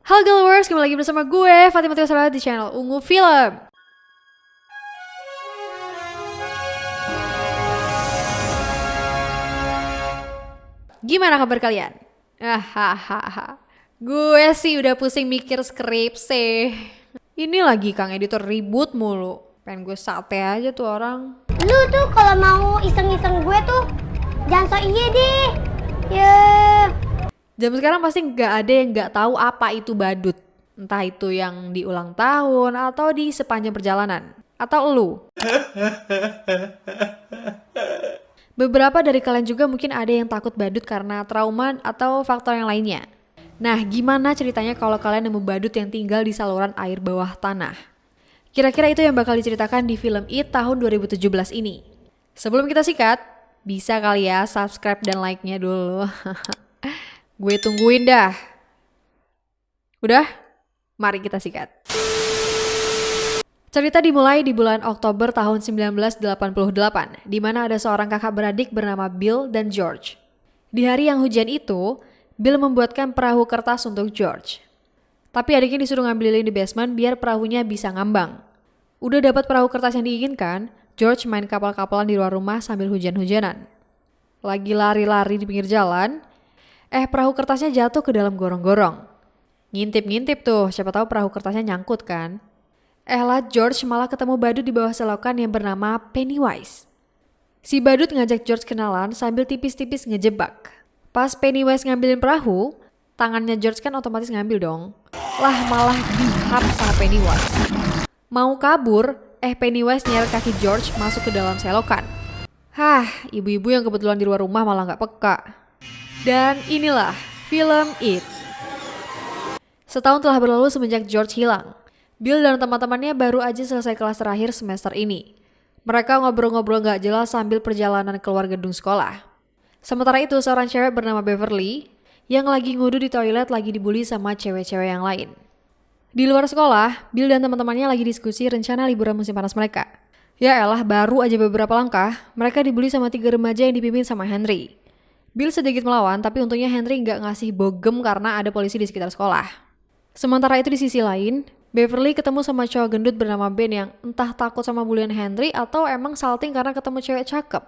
Halo Galwers, kembali lagi bersama gue Fatima Tiwasara di channel Ungu Film. Gimana kabar kalian? Hahaha. Gue sih udah pusing mikir skripsi. Ini lagi Kang Editor ribut mulu. Pengen gue sate aja tuh orang. Lu tuh kalau mau iseng-iseng gue tuh jangan so iye deh. Ya. Zaman sekarang pasti nggak ada yang nggak tahu apa itu badut. Entah itu yang di ulang tahun atau di sepanjang perjalanan. Atau lu. Beberapa dari kalian juga mungkin ada yang takut badut karena trauma atau faktor yang lainnya. Nah, gimana ceritanya kalau kalian nemu badut yang tinggal di saluran air bawah tanah? Kira-kira itu yang bakal diceritakan di film It tahun 2017 ini. Sebelum kita sikat, bisa kali ya subscribe dan like-nya dulu. Gue tungguin dah. Udah? Mari kita sikat. Cerita dimulai di bulan Oktober tahun 1988, di mana ada seorang kakak beradik bernama Bill dan George. Di hari yang hujan itu, Bill membuatkan perahu kertas untuk George. Tapi adiknya disuruh ngambil lilin di basement biar perahunya bisa ngambang. Udah dapat perahu kertas yang diinginkan, George main kapal-kapalan di luar rumah sambil hujan-hujanan. Lagi lari-lari di pinggir jalan, perahu kertasnya jatuh ke dalam gorong-gorong. Ngintip-ngintip tuh, siapa tahu perahu kertasnya nyangkut kan. Lah George malah ketemu badut di bawah selokan yang bernama Pennywise. Si badut ngajak George kenalan sambil tipis-tipis ngejebak. Pas Pennywise ngambilin perahu, tangannya George kan otomatis ngambil dong. Lah malah dihap sama Pennywise. Mau kabur, Pennywise nyeret kaki George masuk ke dalam selokan. Ibu-ibu yang kebetulan di luar rumah malah gak peka. Dan inilah film It. Setahun telah berlalu semenjak George hilang. Bill dan teman-temannya baru aja selesai kelas terakhir semester ini. Mereka ngobrol-ngobrol gak jelas sambil perjalanan keluar gedung sekolah. Sementara itu seorang cewek bernama Beverly yang lagi ngudu di toilet lagi dibully sama cewek-cewek yang lain. Di luar sekolah, Bill dan teman-temannya lagi diskusi rencana liburan musim panas mereka. Ya elah, baru aja beberapa langkah, mereka dibully sama 3 remaja yang dipimpin sama Henry. Bill sedikit melawan, tapi untungnya Henry gak ngasih bogem karena ada polisi di sekitar sekolah. Sementara itu di sisi lain, Beverly ketemu sama cowok gendut bernama Ben yang entah takut sama bulian Henry atau emang salting karena ketemu cewek cakep.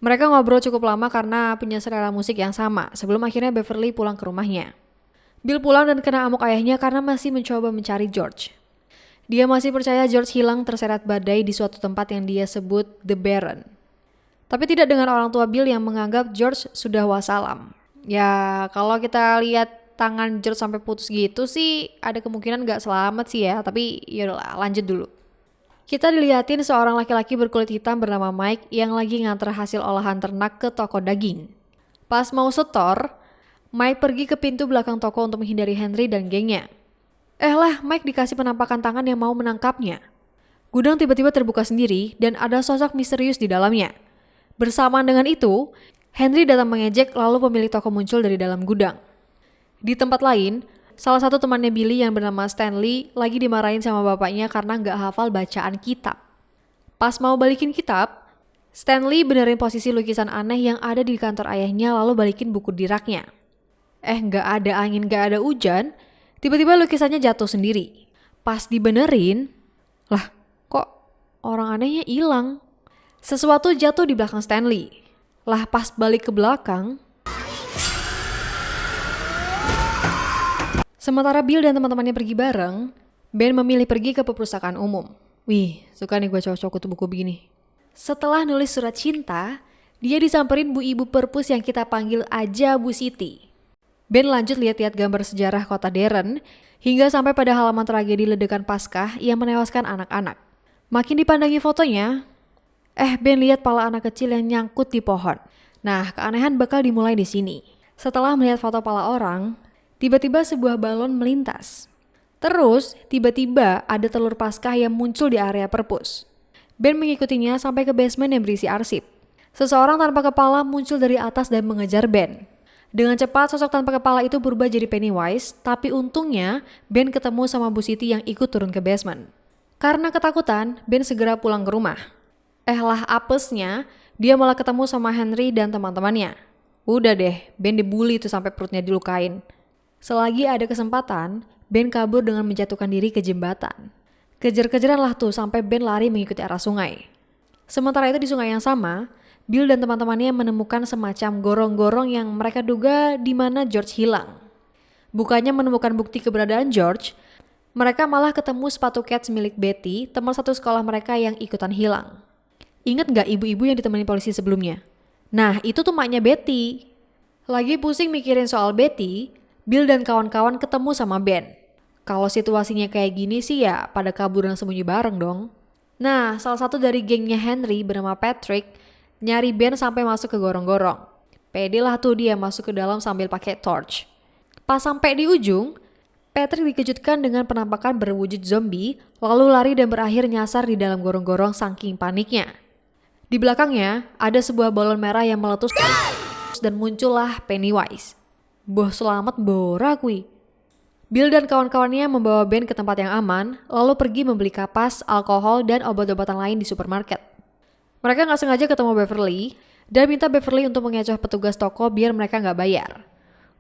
Mereka ngobrol cukup lama karena punya selera musik yang sama sebelum akhirnya Beverly pulang ke rumahnya. Bill pulang dan kena amuk ayahnya karena masih mencoba mencari George. Dia masih percaya George hilang terseret badai di suatu tempat yang dia sebut The Barren. Tapi tidak dengan orang tua Bill yang menganggap George sudah wassalam. Ya kalau kita lihat tangan George sampai putus gitu sih ada kemungkinan gak selamat sih ya, tapi yaudahlah lanjut dulu. Kita dilihatin seorang laki-laki berkulit hitam bernama Mike yang lagi nganter hasil olahan ternak ke toko daging. Pas mau setor, Mike pergi ke pintu belakang toko untuk menghindari Henry dan gengnya. Lah Mike dikasih penampakan tangan yang mau menangkapnya. Gudang tiba-tiba terbuka sendiri dan ada sosok misterius di dalamnya. Bersamaan dengan itu, Henry datang mengejek lalu pemilik toko muncul dari dalam gudang. Di tempat lain, salah satu temannya Billy yang bernama Stanley lagi dimarahin sama bapaknya karena nggak hafal bacaan kitab. Pas mau balikin kitab, Stanley benerin posisi lukisan aneh yang ada di kantor ayahnya lalu balikin buku di raknya. Nggak ada angin, nggak ada hujan, tiba-tiba lukisannya jatuh sendiri. Pas dibenerin, lah kok orang anehnya hilang? Sesuatu jatuh di belakang Stanley. Lah pas balik ke belakang, sementara Bill dan teman-temannya pergi bareng, Ben memilih pergi ke perpustakaan umum. Wih, suka nih gue cowok-cowok kutu buku begini. Setelah nulis surat cinta, dia disamperin bu ibu perpus yang kita panggil aja Bu Siti. Ben lanjut lihat-lihat gambar sejarah kota Deren, hingga sampai pada halaman tragedi ledakan Paskah yang menewaskan anak-anak. Makin dipandangi fotonya, Ben lihat pala anak kecil yang nyangkut di pohon. Nah, keanehan bakal dimulai di sini. Setelah melihat foto pala orang, tiba-tiba sebuah balon melintas. Terus, tiba-tiba ada telur Paskah yang muncul di area perpus. Ben mengikutinya sampai ke basement yang berisi arsip. Seseorang tanpa kepala muncul dari atas dan mengejar Ben. Dengan cepat, sosok tanpa kepala itu berubah jadi Pennywise, tapi untungnya Ben ketemu sama Bu Siti yang ikut turun ke basement. Karena ketakutan, Ben segera pulang ke rumah. Lah apesnya, dia malah ketemu sama Henry dan teman-temannya. Udah deh, Ben dibully tuh sampai perutnya dilukain. Selagi ada kesempatan, Ben kabur dengan menjatuhkan diri ke jembatan. Kejar-kejaran lah tuh sampai Ben lari mengikuti arah sungai. Sementara itu di sungai yang sama, Bill dan teman-temannya menemukan semacam gorong-gorong yang mereka duga di mana George hilang. Bukannya menemukan bukti keberadaan George, mereka malah ketemu sepatu Keds milik Betty, teman satu sekolah mereka yang ikutan hilang. Ingat gak ibu-ibu yang ditemani polisi sebelumnya? Nah, itu tuh maknya Betty. Lagi pusing mikirin soal Betty, Bill dan kawan-kawan ketemu sama Ben. Kalau situasinya kayak gini sih ya pada kabur dan sembunyi bareng dong. Nah, salah satu dari gengnya Henry bernama Patrick nyari Ben sampai masuk ke gorong-gorong. Pede lah tuh dia masuk ke dalam sambil pakai torch. Pas sampai di ujung, Patrick dikejutkan dengan penampakan berwujud zombie, lalu lari dan berakhir nyasar di dalam gorong-gorong saking paniknya. Di belakangnya, ada sebuah balon merah yang meletus dan muncullah Pennywise. Boh selamat bora kui. Bill dan kawan-kawannya membawa Ben ke tempat yang aman, lalu pergi membeli kapas, alkohol, dan obat-obatan lain di supermarket. Mereka nggak sengaja ketemu Beverly, dan minta Beverly untuk mengecoh petugas toko biar mereka nggak bayar.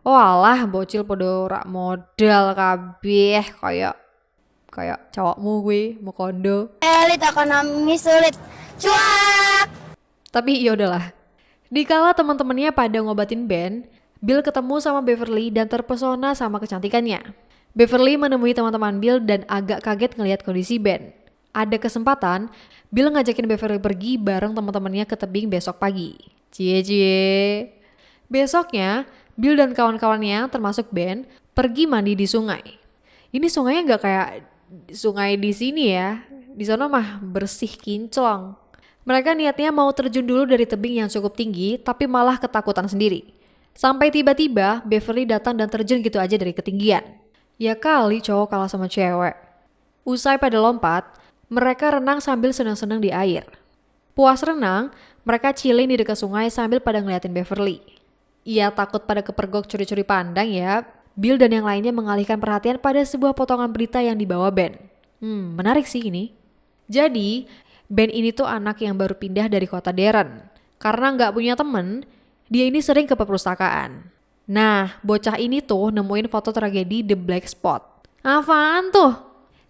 Oh alah, bocil podo rak modal kabeh, kayak cowokmu gue, mau kondo. Elit ekonomi sulit. Cuak! Tapi yaudahlah. Dikala teman-temannya pada ngobatin Ben, Bill ketemu sama Beverly dan terpesona sama kecantikannya. Beverly menemui teman-teman Bill dan agak kaget ngelihat kondisi Ben. Ada kesempatan, Bill ngajakin Beverly pergi bareng teman-temannya ke tebing besok pagi. Cie. Besoknya, Bill dan kawan-kawannya termasuk Ben pergi mandi di sungai. Ini sungainya nggak kayak sungai di sini ya. Di sana mah bersih kinclong. Mereka niatnya mau terjun dulu dari tebing yang cukup tinggi, tapi malah ketakutan sendiri. Sampai tiba-tiba Beverly datang dan terjun gitu aja dari ketinggian. Ya kali cowok kalah sama cewek. Usai pada lompat, mereka renang sambil senang-senang di air. Puas renang, mereka chilling di dekat sungai sambil pada ngeliatin Beverly. Ia takut pada kepergok curi-curi pandang ya. Bill dan yang lainnya mengalihkan perhatian pada sebuah potongan berita yang dibawa Ben. Menarik sih ini. Jadi, Ben ini tuh anak yang baru pindah dari kota Deren. Karena nggak punya temen, dia ini sering ke perpustakaan. Nah, bocah ini tuh nemuin foto tragedi The Black Spot. Apaan tuh?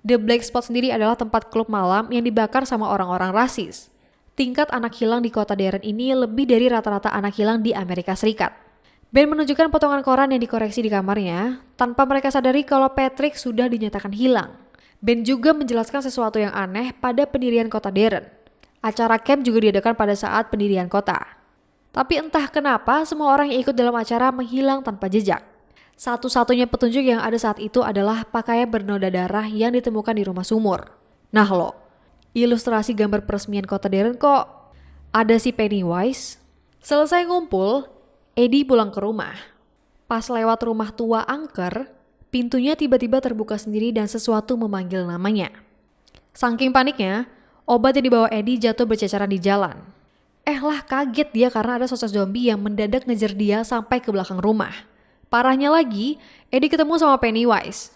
The Black Spot sendiri adalah tempat klub malam yang dibakar sama orang-orang rasis. Tingkat anak hilang di kota Deren ini lebih dari rata-rata anak hilang di Amerika Serikat. Ben menunjukkan potongan koran yang dikoreksi di kamarnya, tanpa mereka sadari kalau Patrick sudah dinyatakan hilang. Ben juga menjelaskan sesuatu yang aneh pada pendirian kota Deren. Acara camp juga diadakan pada saat pendirian kota. Tapi entah kenapa semua orang yang ikut dalam acara menghilang tanpa jejak. Satu-satunya petunjuk yang ada saat itu adalah pakaian bernoda darah yang ditemukan di rumah sumur. Nah lo, ilustrasi gambar peresmian kota Deren kok ada si Pennywise? Selesai ngumpul, Eddie pulang ke rumah. Pas lewat rumah tua angker, pintunya tiba-tiba terbuka sendiri dan sesuatu memanggil namanya. Saking paniknya, obat yang dibawa Eddie jatuh berceceran di jalan. Lah kaget dia karena ada sosok zombie yang mendadak ngejar dia sampai ke belakang rumah. Parahnya lagi, Eddie ketemu sama Pennywise.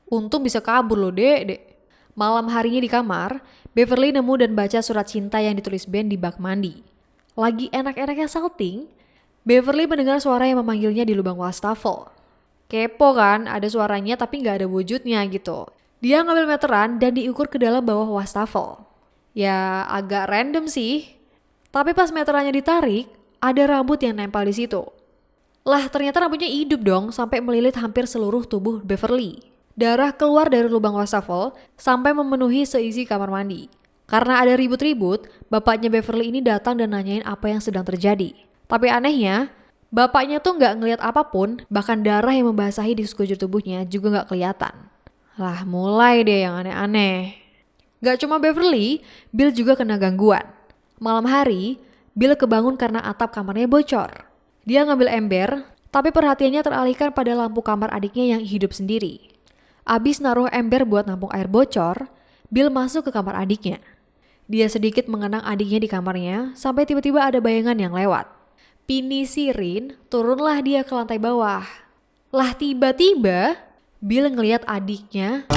Untung bisa kabur loh dek. Malam harinya di kamar, Beverly nemu dan baca surat cinta yang ditulis Ben di bak mandi. Lagi enak-enaknya salting, Beverly mendengar suara yang memanggilnya di lubang wastafel. Kepo kan, ada suaranya tapi gak ada wujudnya gitu. Dia ngambil meteran dan diukur ke dalam bawah wastafel. Ya agak random sih. Tapi pas meterannya ditarik, ada rambut yang nempel di situ. Lah ternyata rambutnya hidup dong sampai melilit hampir seluruh tubuh Beverly. Darah keluar dari lubang wastafel sampai memenuhi seisi kamar mandi. Karena ada ribut-ribut, bapaknya Beverly ini datang dan nanyain apa yang sedang terjadi. Tapi anehnya, bapaknya tuh nggak ngelihat apapun, bahkan darah yang membasahi di sekujur tubuhnya juga nggak kelihatan. Lah mulai deh yang aneh-aneh. Gak cuma Beverly, Bill juga kena gangguan. Malam hari, Bill kebangun karena atap kamarnya bocor. Dia ngambil ember, tapi perhatiannya teralihkan pada lampu kamar adiknya yang hidup sendiri. Abis naruh ember buat nampung air bocor, Bill masuk ke kamar adiknya. Dia sedikit mengenang adiknya di kamarnya, sampai tiba-tiba ada bayangan yang lewat. Pini sirin, turunlah dia ke lantai bawah. Lah tiba-tiba, Bill ngelihat adiknya.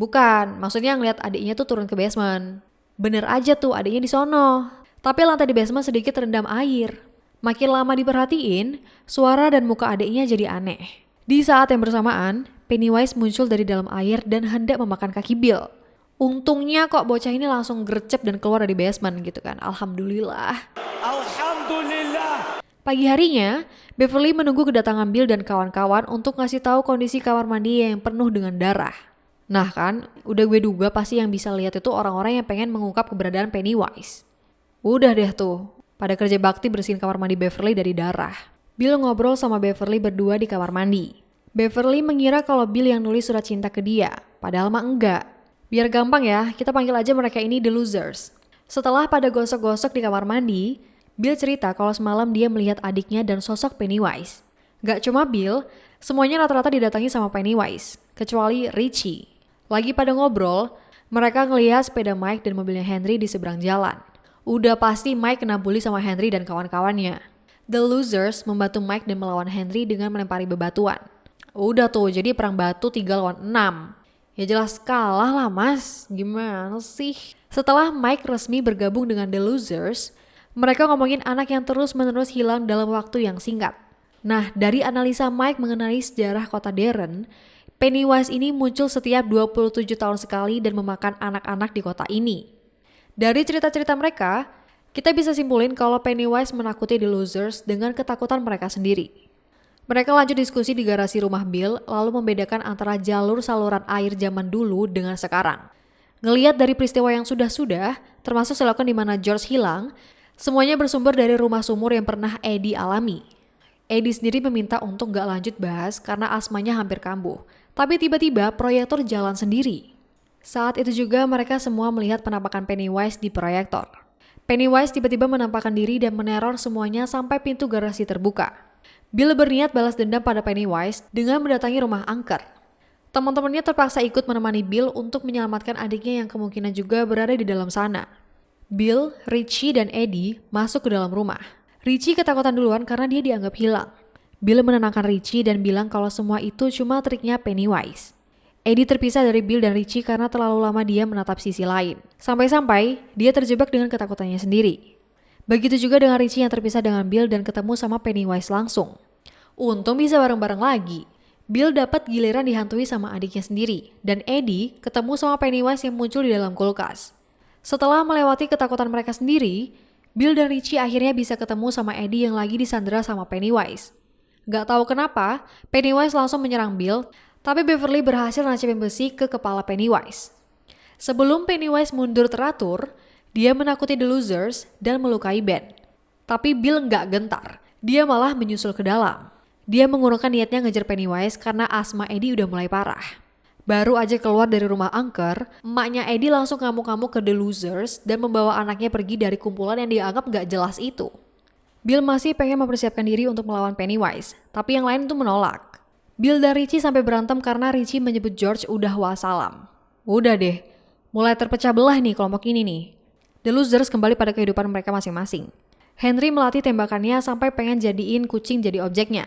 Bukan, maksudnya ngeliat adiknya tuh turun ke basement. Bener aja tuh adiknya di sono. Tapi lantai di basement sedikit terendam air. Makin lama diperhatiin, suara dan muka adiknya jadi aneh. Di saat yang bersamaan, Pennywise muncul dari dalam air dan hendak memakan kaki Bill. Untungnya kok bocah ini langsung gercep dan keluar dari basement gitu kan. Alhamdulillah. Pagi harinya, Beverly menunggu kedatangan Bill dan kawan-kawan untuk ngasih tahu kondisi kamar mandi yang penuh dengan darah. Nah kan, udah gue duga pasti yang bisa lihat itu orang-orang yang pengen mengungkap keberadaan Pennywise. Udah deh tuh, pada kerja bakti bersihin kamar mandi Beverly dari darah. Bill ngobrol sama Beverly berdua di kamar mandi. Beverly mengira kalau Bill yang nulis surat cinta ke dia, padahal mah enggak. Biar gampang ya, kita panggil aja mereka ini The Losers. Setelah pada gosok-gosok di kamar mandi, Bill cerita kalau semalam dia melihat adiknya dan sosok Pennywise. Gak cuma Bill, semuanya rata-rata didatangi sama Pennywise, kecuali Richie. Lagi pada ngobrol, mereka ngelihat sepeda Mike dan mobilnya Henry di seberang jalan. Udah pasti Mike kena bully sama Henry dan kawan-kawannya. The Losers membantu Mike dan melawan Henry dengan melempari bebatuan. Udah tuh, jadi perang batu 3 lawan 6. Ya jelas kalah lah mas, gimana sih? Setelah Mike resmi bergabung dengan The Losers, mereka ngomongin anak yang terus-menerus hilang dalam waktu yang singkat. Nah, dari analisa Mike mengenai sejarah kota Daren, Pennywise ini muncul setiap 27 tahun sekali dan memakan anak-anak di kota ini. Dari cerita-cerita mereka, kita bisa simpulin kalau Pennywise menakuti The Losers dengan ketakutan mereka sendiri. Mereka lanjut diskusi di garasi rumah Bill, lalu membedakan antara jalur saluran air zaman dulu dengan sekarang. Ngelihat dari peristiwa yang sudah-sudah, termasuk selokan di mana George hilang, semuanya bersumber dari rumah sumur yang pernah Eddie alami. Eddie sendiri meminta untuk gak lanjut bahas karena asmanya hampir kambuh. Tapi tiba-tiba proyektor jalan sendiri. Saat itu juga mereka semua melihat penampakan Pennywise di proyektor. Pennywise tiba-tiba menampakkan diri dan meneror semuanya sampai pintu garasi terbuka. Bill berniat balas dendam pada Pennywise dengan mendatangi rumah angker. Teman-temannya terpaksa ikut menemani Bill untuk menyelamatkan adiknya yang kemungkinan juga berada di dalam sana. Bill, Richie, dan Eddie masuk ke dalam rumah. Richie ketakutan duluan karena dia dianggap hilang. Bill menenangkan Richie dan bilang kalau semua itu cuma triknya Pennywise. Eddie terpisah dari Bill dan Richie karena terlalu lama dia menatap sisi lain. Sampai-sampai dia terjebak dengan ketakutannya sendiri. Begitu juga dengan Richie yang terpisah dengan Bill dan ketemu sama Pennywise langsung. Untung bisa bareng-bareng lagi. Bill dapat giliran dihantui sama adiknya sendiri, dan Eddie ketemu sama Pennywise yang muncul di dalam kulkas. Setelah melewati ketakutan mereka sendiri, Bill dan Richie akhirnya bisa ketemu sama Eddie yang lagi disandera sama Pennywise. Gak tahu kenapa, Pennywise langsung menyerang Bill, tapi Beverly berhasil nancapin besi ke kepala Pennywise. Sebelum Pennywise mundur teratur, dia menakuti The Losers dan melukai Ben. Tapi Bill nggak gentar, dia malah menyusul ke dalam. Dia mengurungkan niatnya ngejar Pennywise karena asma Eddie udah mulai parah. Baru aja keluar dari rumah angker, emaknya Eddie langsung ngamuk-ngamuk ke The Losers dan membawa anaknya pergi dari kumpulan yang dianggap nggak jelas itu. Bill masih pengen mempersiapkan diri untuk melawan Pennywise, tapi yang lain tuh menolak. Bill dan Richie sampai berantem karena Richie menyebut George udah wassalam. Udah deh, mulai terpecah belah nih kelompok ini nih. The Losers kembali pada kehidupan mereka masing-masing. Henry melatih tembakannya sampai pengen jadiin kucing jadi objeknya.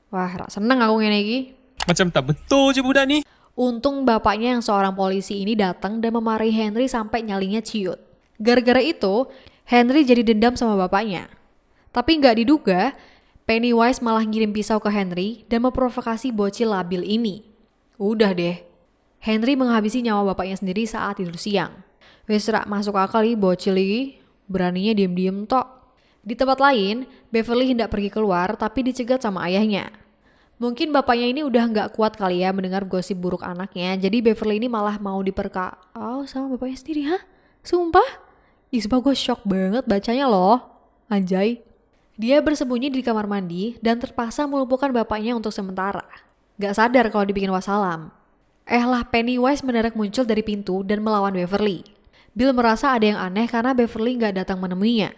Wah, seneng aku ngene iki. Macam tak betul je budak ni. Untung bapaknya yang seorang polisi ini datang dan memarahi Henry sampai nyalinya ciut. Gara-gara itu, Henry jadi dendam sama bapaknya. Tapi nggak diduga, Pennywise malah ngirim pisau ke Henry dan memprovokasi bocil labil ini. Udah deh, Henry menghabisi nyawa bapaknya sendiri saat tidur siang. Wes rak masuk akal ih bocil iki, beraninya diem-diem tok. Di tempat lain, Beverly hendak pergi keluar tapi dicegat sama ayahnya. Mungkin bapaknya ini udah nggak kuat kali ya mendengar gosip buruk anaknya, jadi Beverly ini malah mau sama bapaknya sendiri, hah? Sumpah? Sumpah gue shock banget bacanya loh, anjay. Dia bersembunyi di kamar mandi dan terpaksa melumpuhkan bapaknya untuk sementara. Gak sadar kalau dibikin wassalam. Pennywise mendadak muncul dari pintu dan melawan Beverly. Bill merasa ada yang aneh karena Beverly gak datang menemuinya.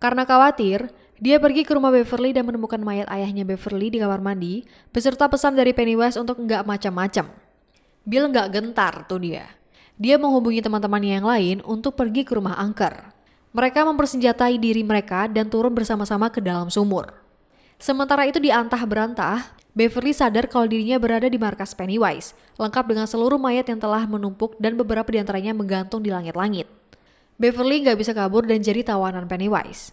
Karena khawatir, dia pergi ke rumah Beverly dan menemukan mayat ayahnya Beverly di kamar mandi, beserta pesan dari Pennywise untuk gak macam-macam. Bill gak gentar tuh dia. Dia menghubungi teman-temannya yang lain untuk pergi ke rumah angker. Mereka mempersenjatai diri mereka dan turun bersama-sama ke dalam sumur. Sementara itu di antah-berantah, Beverly sadar kalau dirinya berada di markas Pennywise, lengkap dengan seluruh mayat yang telah menumpuk dan beberapa diantaranya menggantung di langit-langit. Beverly gak bisa kabur dan jadi tawanan Pennywise.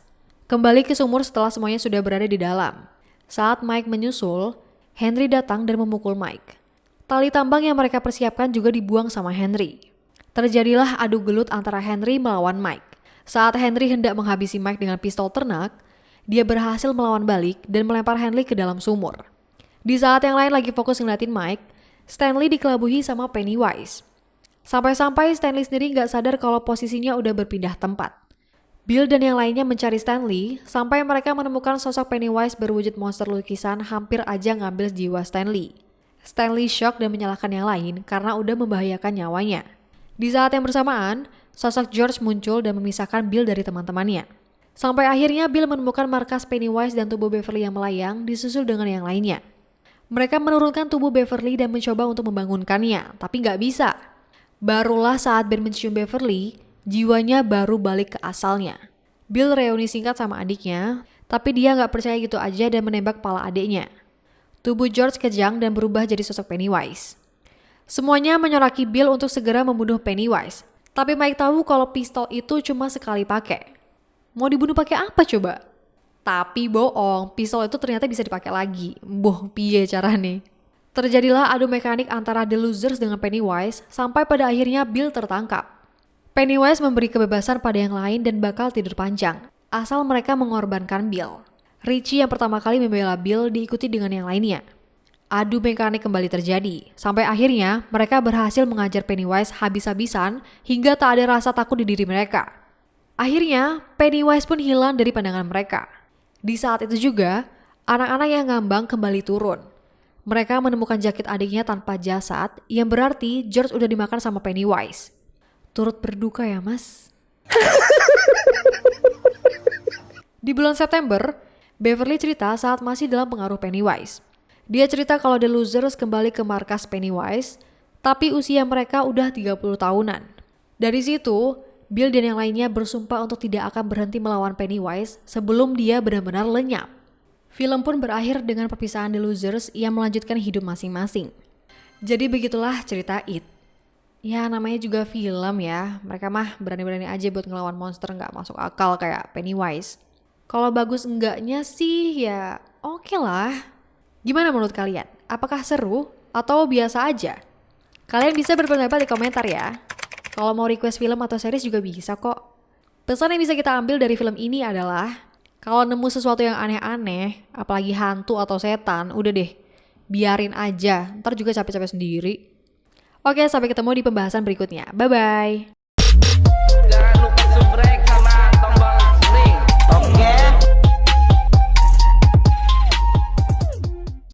kembali ke sumur setelah semuanya sudah berada di dalam. Saat Mike menyusul, Henry datang dan memukul Mike. Tali tambang yang mereka persiapkan juga dibuang sama Henry. Terjadilah adu gelut antara Henry melawan Mike. Saat Henry hendak menghabisi Mike dengan pistol ternak, dia berhasil melawan balik dan melempar Henry ke dalam sumur. Di saat yang lain lagi fokus ngeliatin Mike, Stanley dikelabuhi sama Pennywise. Sampai-sampai Stanley sendiri nggak sadar kalau posisinya udah berpindah tempat. Bill dan yang lainnya mencari Stanley sampai mereka menemukan sosok Pennywise berwujud monster lukisan hampir aja ngambil jiwa Stanley. Stanley shock dan menyalahkan yang lain karena udah membahayakan nyawanya. Di saat yang bersamaan, sosok George muncul dan memisahkan Bill dari teman-temannya. Sampai akhirnya Bill menemukan markas Pennywise dan tubuh Beverly yang melayang disusul dengan yang lainnya. Mereka menurunkan tubuh Beverly dan mencoba untuk membangunkannya, tapi nggak bisa. Barulah saat Ben mencium Beverly, jiwanya baru balik ke asalnya. Bill reuni singkat sama adiknya, tapi dia nggak percaya gitu aja dan menembak kepala adiknya. Tubuh George kejang dan berubah jadi sosok Pennywise. Semuanya menyoraki Bill untuk segera membunuh Pennywise, tapi Mike tahu kalau pistol itu cuma sekali pakai. Mau dibunuh pakai apa coba? Tapi bohong, pistol itu ternyata bisa dipakai lagi. Boh, piye caranya? Terjadilah adu mekanik antara The Losers dengan Pennywise sampai pada akhirnya Bill tertangkap. Pennywise memberi kebebasan pada yang lain dan bakal tidur panjang, asal mereka mengorbankan Bill. Richie yang pertama kali membela Bill diikuti dengan yang lainnya. Adu mekanik kembali terjadi, sampai akhirnya mereka berhasil mengajar Pennywise habis-habisan hingga tak ada rasa takut di diri mereka. Akhirnya, Pennywise pun hilang dari pandangan mereka. Di saat itu juga, anak-anak yang ngambang kembali turun. Mereka menemukan jakit adiknya tanpa jasad, yang berarti George udah dimakan sama Pennywise. Turut berduka ya, Mas? Di bulan September, Beverly cerita saat masih dalam pengaruh Pennywise. Dia cerita kalau The Losers kembali ke markas Pennywise, tapi usia mereka udah 30 tahunan. Dari situ, Bill dan yang lainnya bersumpah untuk tidak akan berhenti melawan Pennywise sebelum dia benar-benar lenyap. Film pun berakhir dengan perpisahan The Losers yang melanjutkan hidup masing-masing. Jadi begitulah cerita It. Ya namanya juga film ya, mereka mah berani-berani aja buat ngelawan monster nggak masuk akal kayak Pennywise. Kalau bagus enggaknya sih ya oke lah. Gimana menurut kalian? Apakah seru atau biasa aja? Kalian bisa berpendapat di komentar ya. Kalau mau request film atau series juga bisa kok. Pesan yang bisa kita ambil dari film ini adalah kalau nemu sesuatu yang aneh-aneh, apalagi hantu atau setan, udah deh, biarin aja, ntar juga capek-capek sendiri. Oke, sampai ketemu di pembahasan berikutnya. Bye-bye.